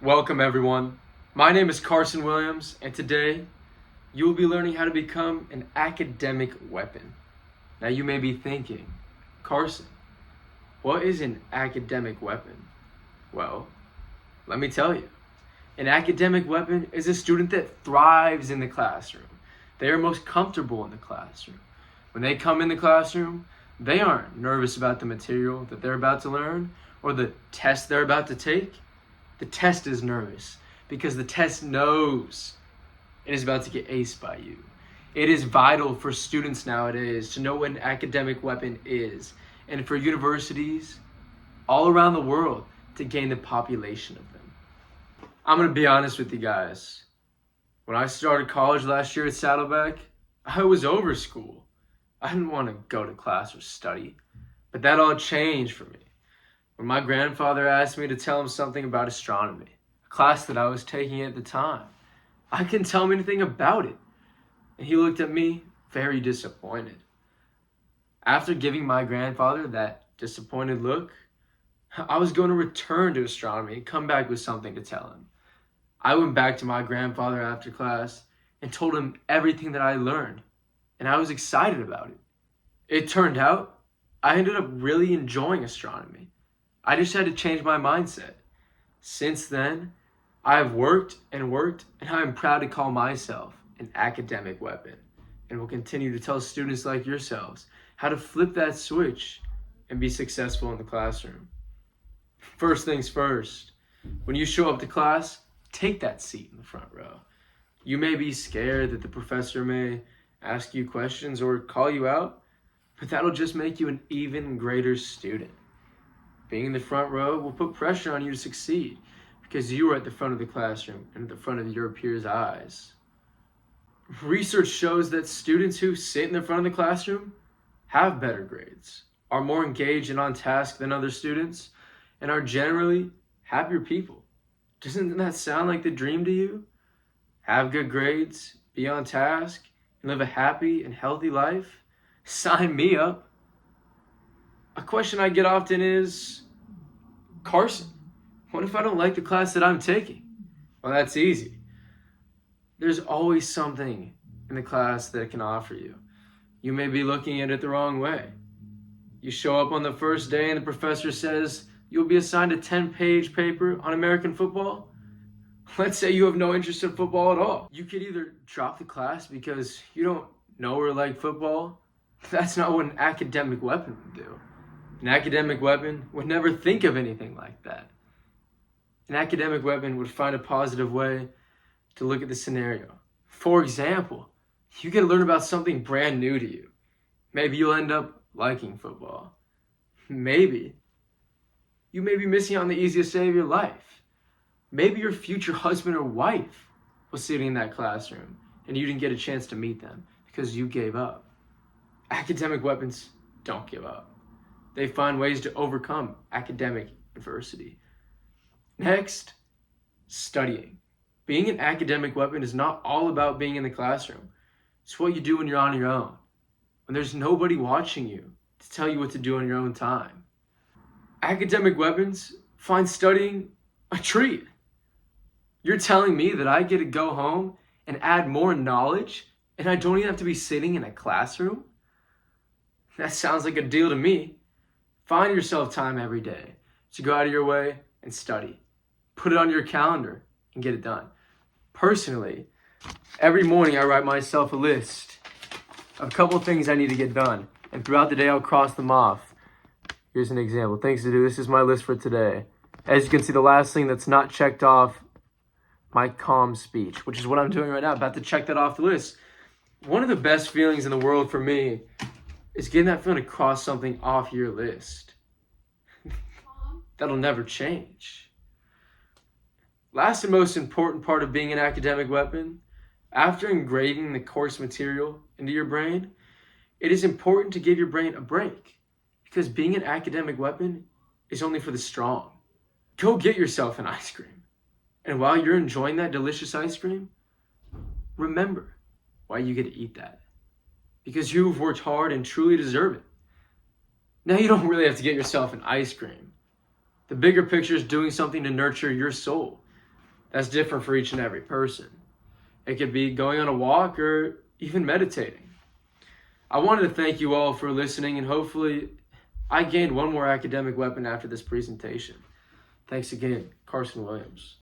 Welcome everyone. My name is Carson Williams, and today you will be learning how to become an academic weapon. Now you may be thinking, Carson, what is an academic weapon? Well, let me tell you. An academic weapon is a student that thrives in the classroom. They are most comfortable in the classroom. When they come in the classroom, they aren't nervous about the material that they're about to learn or the test they're about to take. The test is nervous because the test knows it is about to get aced by you. It is vital for students nowadays to know what an academic weapon is, and for universities all around the world to gain the population of them. I'm going to be honest with you guys. When I started college last year at Saddleback, I was over school. I didn't want to go to class or study, but that all changed for me when my grandfather asked me to tell him something about astronomy, a class that I was taking at the time. I couldn't tell him anything about it, and he looked at me very disappointed. After giving my grandfather that disappointed look, I was going to return to astronomy and come back with something to tell him. I went back to my grandfather after class and told him everything that I learned, and I was excited about it. It turned out I ended up really enjoying astronomy. I just had to change my mindset. Since then, I've worked, and I'm proud to call myself an academic weapon, and will continue to tell students like yourselves how to flip that switch and be successful in the classroom. First things first, when you show up to class, take that seat in the front row. You may be scared that the professor may ask you questions or call you out, but that'll just make you an even greater student. Being in the front row will put pressure on you to succeed because you are at the front of the classroom and at the front of your peers' eyes. Research shows that students who sit in the front of the classroom have better grades, are more engaged and on task than other students, and are generally happier people. Doesn't that sound like the dream to you? Have good grades, be on task, and live a happy and healthy life? Sign me up. A question I get often is, Carson, what if I don't like the class that I'm taking? Well, that's easy. There's always something in the class that it can offer you. You may be looking at it the wrong way. You show up on the first day and the professor says you'll be assigned a 10-page paper on American football. Let's say you have no interest in football at all. You could either drop the class because you don't know or like football. That's not what an academic weapon would do. An academic weapon would never think of anything like that. An academic weapon would find a positive way to look at the scenario. For example, you get to learn about something brand new to you. Maybe you'll end up liking football. Maybe you may be missing out on the easiest day of your life. Maybe your future husband or wife was sitting in that classroom and you didn't get a chance to meet them because you gave up. Academic weapons don't give up. They find ways to overcome academic adversity. Next, studying. Being an academic weapon is not all about being in the classroom. It's what you do when you're on your own, when there's nobody watching you to tell you what to do on your own time. Academic weapons find studying a treat. You're telling me that I get to go home and add more knowledge and I don't even have to be sitting in a classroom? That sounds like a deal to me. Find yourself time every day to go out of your way and study. Put it on your calendar and get it done. Personally, every morning I write myself a list of a couple of things I need to get done. And throughout the day, I'll cross them off. Here's an example. Things to do. This is my list for today. As you can see, the last thing that's not checked off, my calm speech, which is what I'm doing right now. About to check that off the list. One of the best feelings in the world for me is getting that feeling to cross something off your list. That'll never change. Last and most important part of being an academic weapon, after engraving the course material into your brain, it is important to give your brain a break, because being an academic weapon is only for the strong. Go get yourself an ice cream. And while you're enjoying that delicious ice cream, remember why you get to eat that. Because you've worked hard and truly deserve it. Now you don't really have to get yourself an ice cream. The bigger picture is doing something to nurture your soul. That's different for each and every person. It could be going on a walk or even meditating. I wanted to thank you all for listening, and hopefully I gained one more academic weapon after this presentation. Thanks again, Carson Williams.